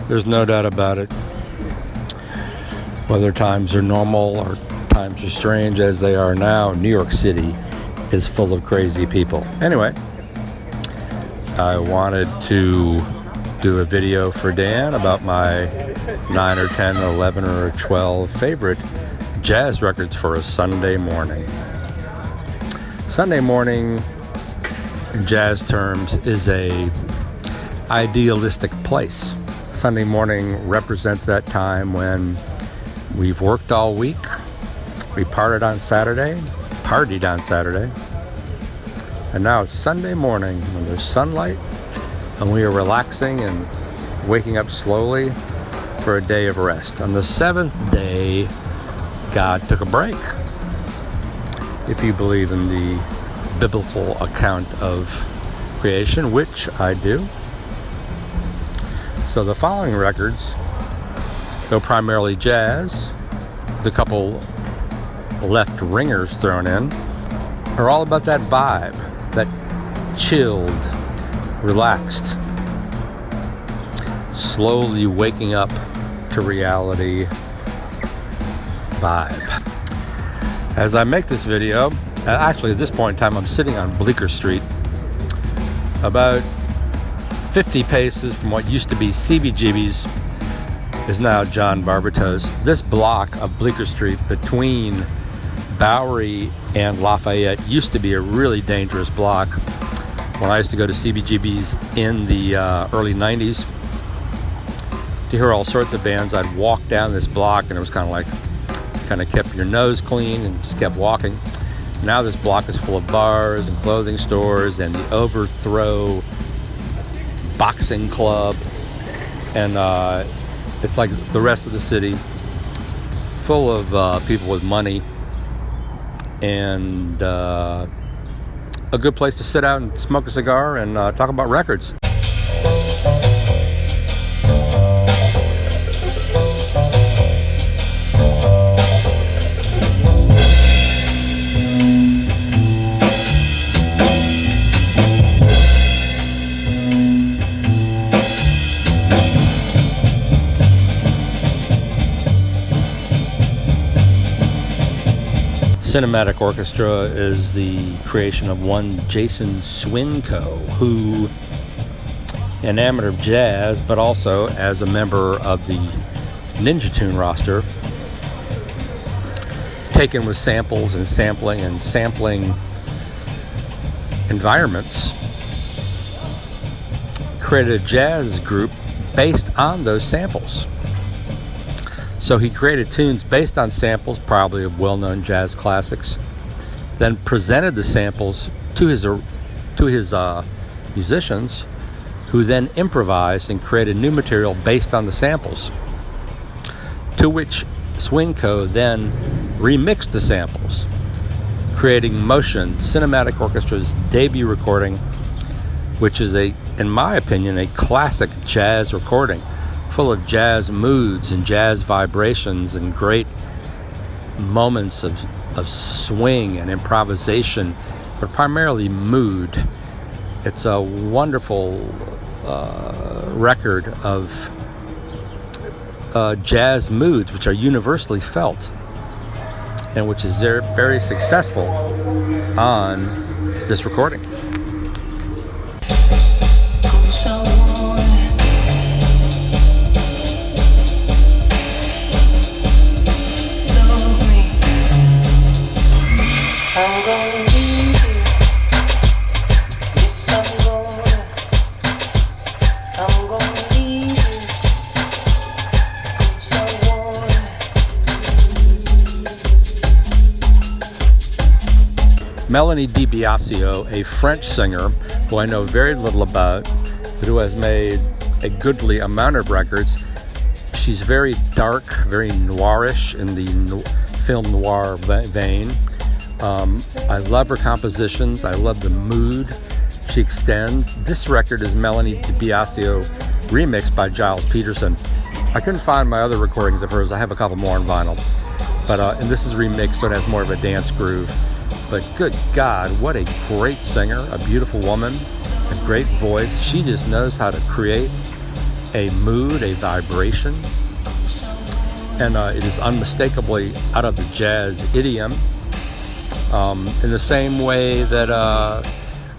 There's no doubt about it. Whether times are normal or times are strange as they are now, New York City is full of crazy people. Anyway, I wanted to do a video for Dan about my 9 or 10 or 11 or 12 favorite jazz records for a Sunday morning. Sunday morning, in jazz terms, is a idealistic place. Sunday morning represents that time when we've worked all week, we partied on Saturday, and now it's Sunday morning when there's sunlight and we are relaxing and waking up slowly for a day of rest. On the seventh day, God took a break, if you believe in the biblical account of creation, which I do. So the following records, though primarily jazz, with a couple left ringers thrown in, are all about that vibe, that chilled, relaxed, slowly waking up to reality vibe. As I make this video, actually at this point in time I'm sitting on Bleecker Street, about 50 paces from what used to be CBGB's is now John Barberto's. This block of Bleecker Street between Bowery and Lafayette used to be a really dangerous block. When I used to go to CBGB's in the early 90s to hear all sorts of bands, I'd walk down this block and it was kind of kept your nose clean and just kept walking. Now this block is full of bars and clothing stores and the Overthrow boxing club, and it's like the rest of the city, full of people with money, and a good place to sit out and smoke a cigar and talk about records. Cinematic Orchestra is the creation of one Jason Swinko, who, enamored of jazz, but also as a member of the Ninja Tune roster, taken with samples and sampling environments, created a jazz group based on those samples. So he created tunes based on samples, probably of well-known jazz classics, then presented the samples to his musicians, who then improvised and created new material based on the samples, to which Swinko then remixed the samples, creating Motion, Cinematic Orchestra's debut recording, which is, in my opinion, a classic jazz recording, full of jazz moods and jazz vibrations and great moments of swing and improvisation, but primarily mood. It's a wonderful record of jazz moods which are universally felt and which is very successful on this recording. Melanie BIASIO, a French singer who I know very little about, but who has made a goodly amount of records. She's very dark, very noirish in the film noir vein. I love her compositions. I love the mood she extends. This record is Melanie BIASIO remixed by Giles Peterson. I couldn't find my other recordings of hers. I have a couple more on vinyl, but and this is remixed, so it has more of a dance groove. But good God, what a great singer, a beautiful woman, a great voice. She just knows how to create a mood, a vibration, and it is unmistakably out of the jazz idiom, in the same way that,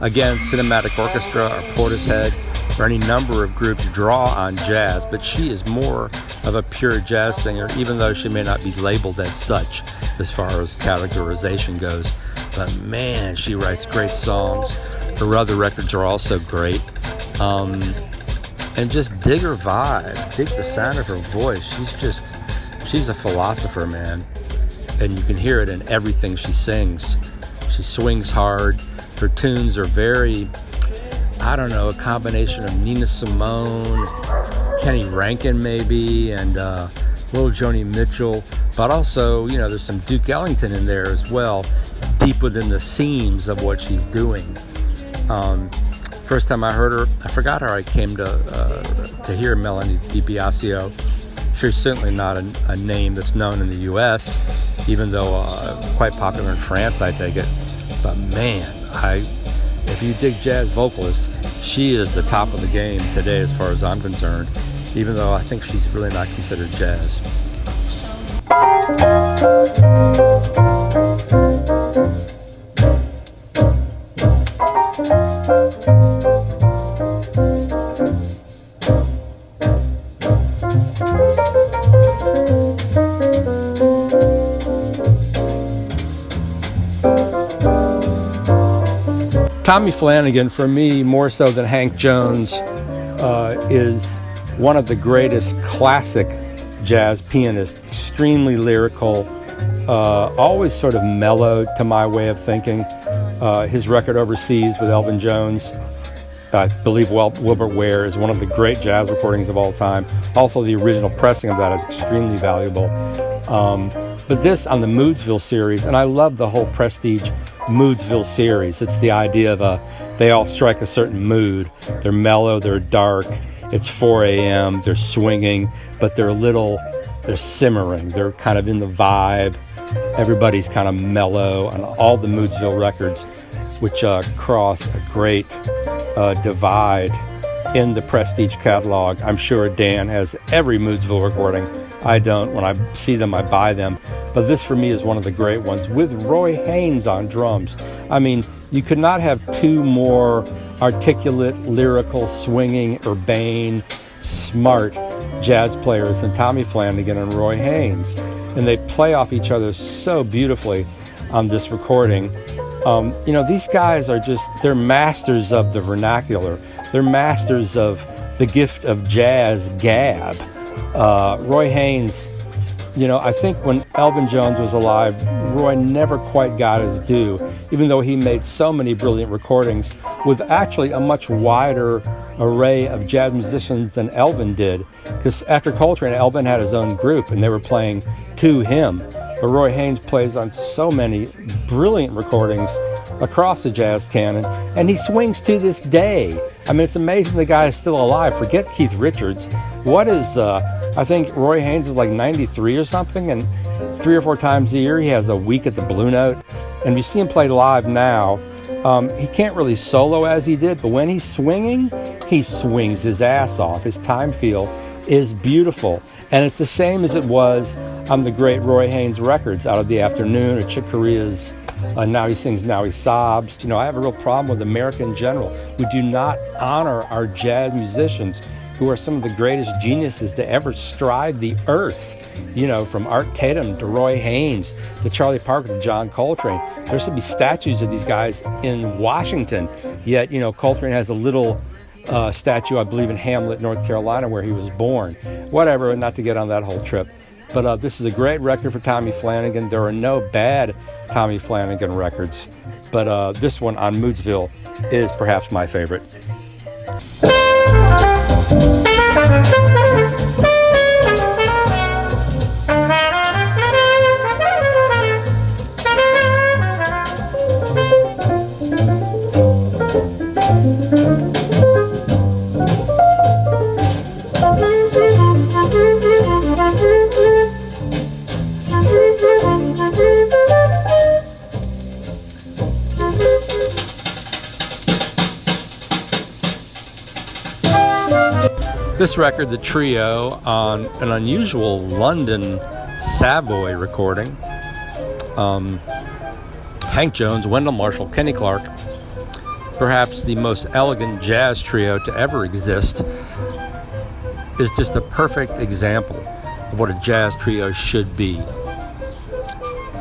again, Cinematic Orchestra or Portishead or any number of groups draw on jazz, but she is more of a pure jazz singer, even though she may not be labeled as such as far as categorization goes. But man, she writes great songs. Her other records are also great. And just dig her vibe, dig the sound of her voice. She's a philosopher, man. And you can hear it in everything she sings. She swings hard. Her tunes are very, I don't know, a combination of Nina Simone, Kenny Rankin maybe, and little Joni Mitchell. But also, you know, there's some Duke Ellington in there as well, deep within the seams of what she's doing. First time I heard her, I forgot how I came to hear Melanie Di Biasio. She's certainly not a name that's known in the U.S., even though quite popular in France, I take it. But man, if you dig jazz vocalist, she is the top of the game today as far as I'm concerned, even though I think she's really not considered jazz. Tommy Flanagan, for me, more so than Hank Jones, is one of the greatest classic jazz pianists. Extremely lyrical, always sort of mellow to my way of thinking. His record overseas with Elvin Jones, I believe Wilbert Ware, is one of the great jazz recordings of all time. Also, the original pressing of that is extremely valuable. But this on the Moodsville series, and I love the whole Prestige Moodsville series. It's the idea of they all strike a certain mood. They're mellow, they're dark, it's 4 a.m., they're swinging, but they're simmering, they're kind of in the vibe. Everybody's kind of mellow on all the Moodsville records, which cross a great divide in the Prestige catalog. I'm sure Dan has every Moodsville recording. I don't. When I see them, I buy them. But this, for me, is one of the great ones, with Roy Haynes on drums. I mean, you could not have two more articulate, lyrical, swinging, urbane, smart jazz players than Tommy Flanagan and Roy Haynes. And they play off each other so beautifully on this recording. You know, these guys are they're masters of the vernacular. They're masters of the gift of jazz gab. Roy Haynes, you know, I think when Elvin Jones was alive, Roy never quite got his due, even though he made so many brilliant recordings with actually a much wider array of jazz musicians than Elvin did. Because after Coltrane, Elvin had his own group and they were playing to him. But Roy Haynes plays on so many brilliant recordings across the jazz canon, and he swings to this day. I mean, it's amazing the guy is still alive. Forget Keith Richards. I think Roy Haynes is like 93 or something, and 3 or 4 times a year he has a week at the Blue Note. And if you see him play live now, he can't really solo as he did, but when he's swinging, he swings his ass off. His time feel is beautiful. And it's the same as it was on the great Roy Haynes records, Out of the Afternoon, or Chick Corea's Now He Sings, Now He Sobs. You know, I have a real problem with America in general. We do not honor our jazz musicians, who are some of the greatest geniuses to ever stride the earth. You know, from Art Tatum to Roy Haynes to Charlie Parker to John Coltrane. There should be statues of these guys in Washington. Yet, you know, Coltrane has a little statue, I believe, in Hamlet, North Carolina, where he was born. Whatever, not to get on that whole trip. But this is a great record for Tommy Flanagan. There are no bad Tommy Flanagan records. But this one on Moodsville is perhaps my favorite. This record, the trio, on an unusual London Savoy recording. Hank Jones, Wendell Marshall, Kenny Clarke, perhaps the most elegant jazz trio to ever exist, is just a perfect example of what a jazz trio should be.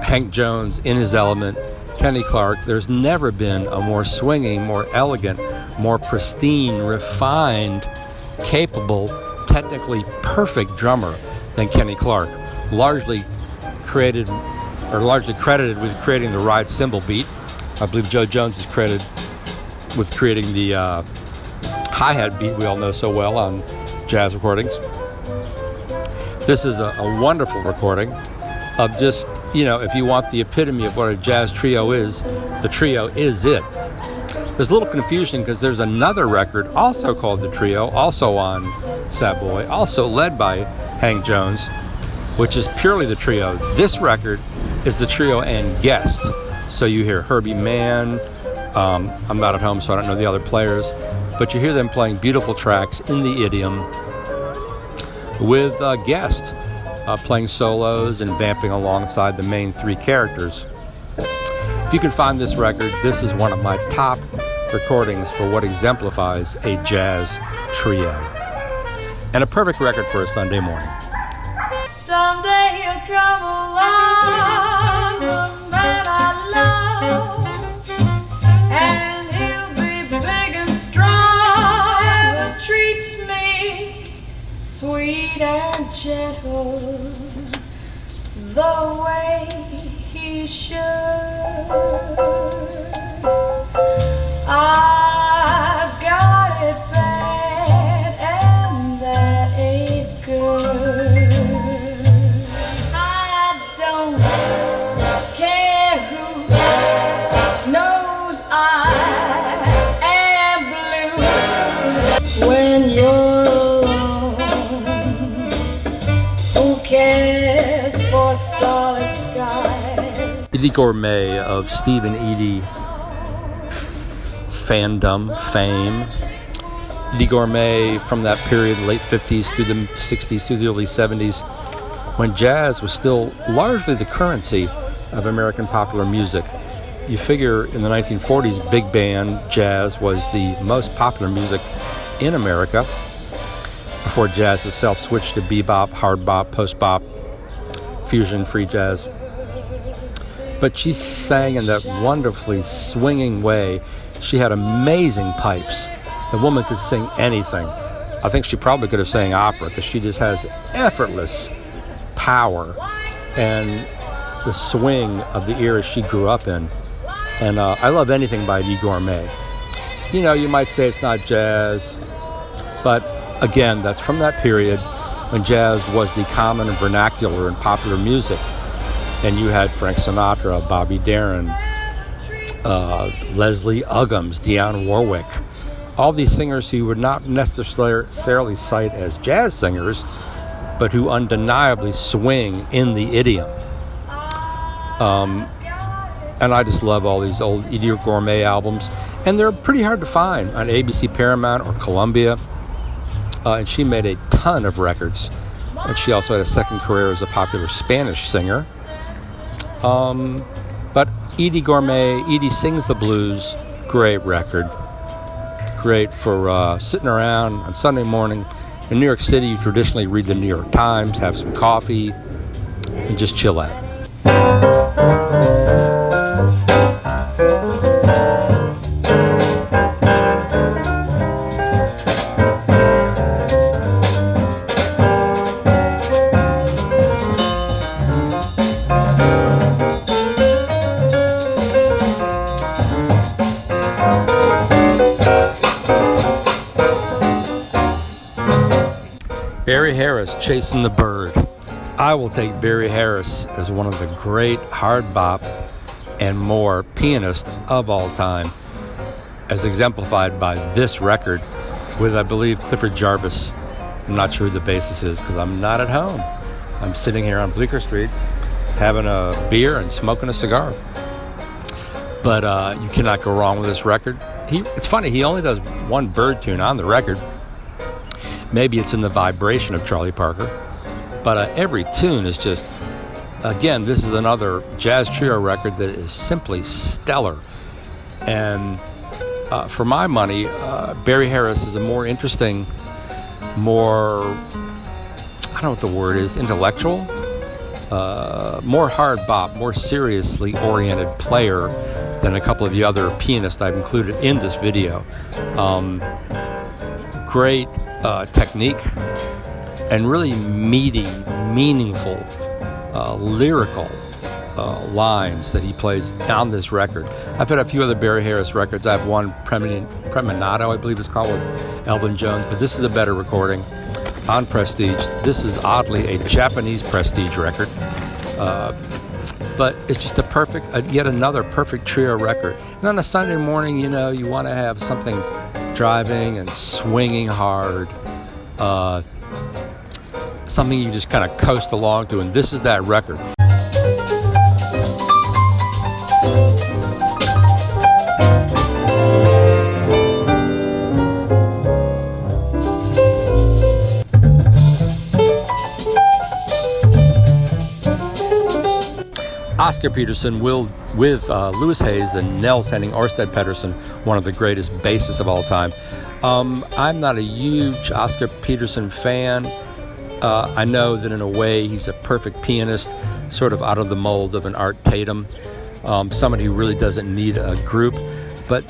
Hank Jones in his element, Kenny Clarke. There's never been a more swinging, more elegant, more pristine, refined, capable, technically perfect drummer than Kenny Clarke. Largely credited with creating the ride cymbal beat. I believe Joe Jones is credited with creating the hi-hat beat we all know so well on jazz recordings. This is a wonderful recording of just, if you want the epitome of what a jazz trio is, the trio is it. There's a little confusion because there's another record also called The Trio, also on Savoy, also led by Hank Jones, which is purely The Trio. This record is The Trio and guest. So you hear Herbie Mann. I'm not at home, so I don't know the other players, but you hear them playing beautiful tracks in the idiom with guest playing solos and vamping alongside the main three characters. If you can find this record, this is one of my top recordings for what exemplifies a jazz trio. And a perfect record for a Sunday morning. Someday he'll come along, the man I love, and he'll be big and strong, and treats me sweet and gentle, the way he should. I got it bad, and that ain't good. I don't care who knows I am blue when you're alone. Who cares for starlit sky? Eddie Gourmet of Steve and Eddie fame. Eddie Gourmet from that period, late 50s through the 60s, through the early 70s, when jazz was still largely the currency of American popular music. You figure in the 1940s, big band jazz was the most popular music in America before jazz itself switched to bebop, hard bop, post bop, fusion, free jazz. But she sang in that wonderfully swinging way. She had amazing pipes. The woman could sing anything. I think she probably could have sang opera because she just has effortless power and the swing of the era she grew up in. And I love anything by Eddie Gourmet. You might say it's not jazz, but again, that's from that period when jazz was the common and vernacular in popular music. And you had Frank Sinatra, Bobby Darin, Leslie Uggams, Dionne Warwick, all these singers who would not necessarily cite as jazz singers, but who undeniably swing in the idiom. And I just love all these old Eddie Gourmet albums, and they're pretty hard to find on ABC, Paramount, or Columbia. And she made a ton of records, and she also had a second career as a popular Spanish singer. But Eddie Gourmet, Eddie Sings the Blues, great record. Great for sitting around on Sunday morning. In New York City, you traditionally read the New York Times, have some coffee, and just chill out. Barry Harris, Chasing the Bird. I will take Barry Harris as one of the great hard bop and more pianists of all time, as exemplified by this record with, I believe, Clifford Jarvis. I'm not sure who the bassist is because I'm not at home. I'm sitting here on Bleecker Street having a beer and smoking a cigar. But you cannot go wrong with this record. It's funny, he only does one bird tune on the record. Maybe it's in the vibration of Charlie Parker. But every tune is just, again, this is another jazz trio record that is simply stellar. And for my money, Barry Harris is a more interesting, more, I don't know what the word is, intellectual, more hard bop, more seriously oriented player than a couple of the other pianists I've included in this video. Great technique and really meaty, meaningful, lyrical lines that he plays on this record. I've had a few other Barry Harris records. I have one, Preminato, I believe it's called, with Elvin Jones, but this is a better recording on Prestige. This is oddly a Japanese Prestige record, but it's just a perfect, yet another perfect trio record. And on a Sunday morning, you know, you want to have something driving and swinging hard, something you just kind of coast along to, and this is that record. Oscar Peterson with Louis Hayes and Nels Henning, Ørsted Pettersson, one of the greatest bassists of all time. I'm not a huge Oscar Peterson fan. I know that in a way he's a perfect pianist, sort of out of the mold of an Art Tatum, somebody who really doesn't need a group. But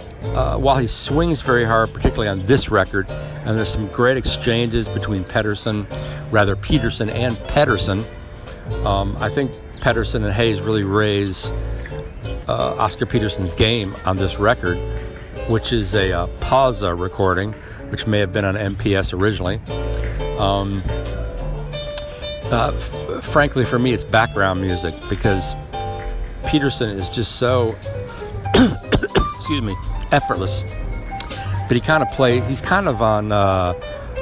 while he swings very hard, particularly on this record, and there's some great exchanges between Peterson and Pettersson, I think Pettersson and Hayes really raise Oscar Peterson's game on this record, which is a Pausa recording, which may have been on MPS originally. Frankly, for me, it's background music because Peterson is just so, effortless. But he's kind of on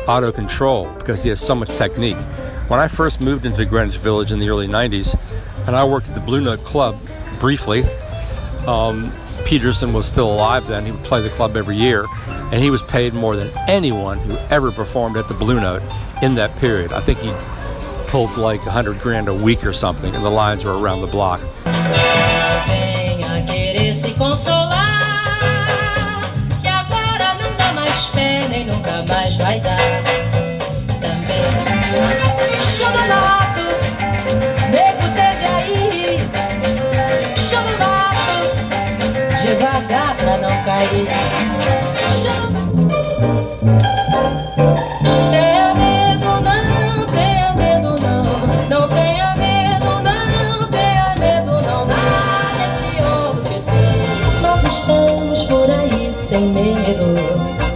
auto control because he has so much technique. When I first moved into Greenwich Village in the early 90s, and I worked at the Blue Note Club briefly, Peterson was still alive then. He would play the club every year, and he was paid more than anyone who ever performed at the Blue Note in that period. I think he pulled like $100,000 a week or something, and the lines were around the block.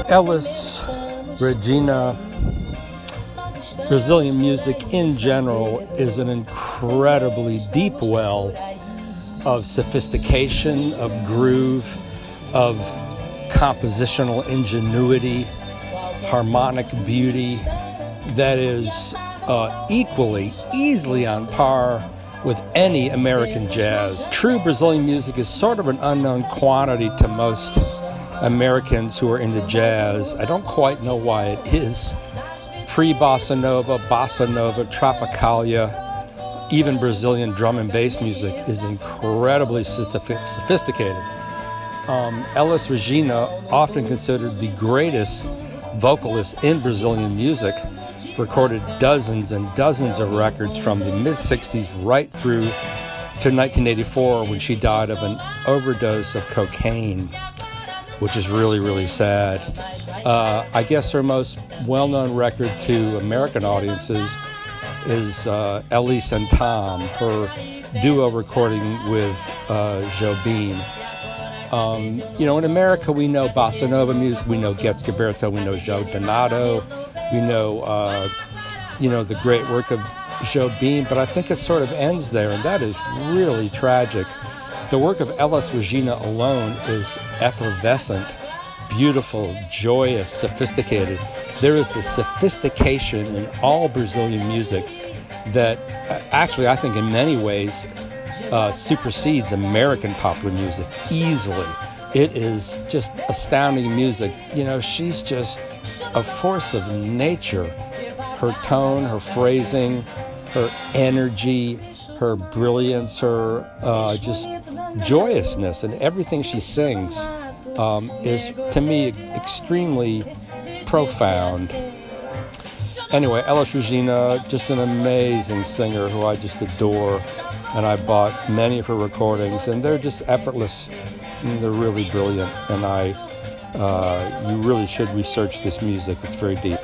Elis Regina, Brazilian music in general is an incredibly deep well of sophistication, of groove, of compositional ingenuity, harmonic beauty that is easily on par with any American jazz. True Brazilian music is sort of an unknown quantity to most Americans who are into jazz. I don't quite know why it is. Pre-bossa nova, bossa nova, tropicalia, even Brazilian drum and bass music is incredibly sophisticated. Elis Regina, often considered the greatest vocalist in Brazilian music, recorded dozens and dozens of records from the mid-60s right through to 1984 when she died of an overdose of cocaine, which is really, really sad. I guess her most well-known record to American audiences is Elise and Tom, her duo recording with Jobim. In America, we know bossa nova music, we know Getz Gilberto, we know Joe Donato, we know, the great work of Jobim, but I think it sort of ends there, and that is really tragic. The work of Elis Regina alone is effervescent, beautiful, joyous, sophisticated. There is a sophistication in all Brazilian music that actually, I think in many ways, supersedes American popular music easily. It is just astounding music. She's just a force of nature. Her tone, her phrasing, her energy, her brilliance, her just joyousness, and everything she sings is, to me, extremely profound. Anyway, Elis Regina, just an amazing singer who I just adore, and I bought many of her recordings, and they're just effortless, and they're really brilliant, and you really should research this music. It's very deep.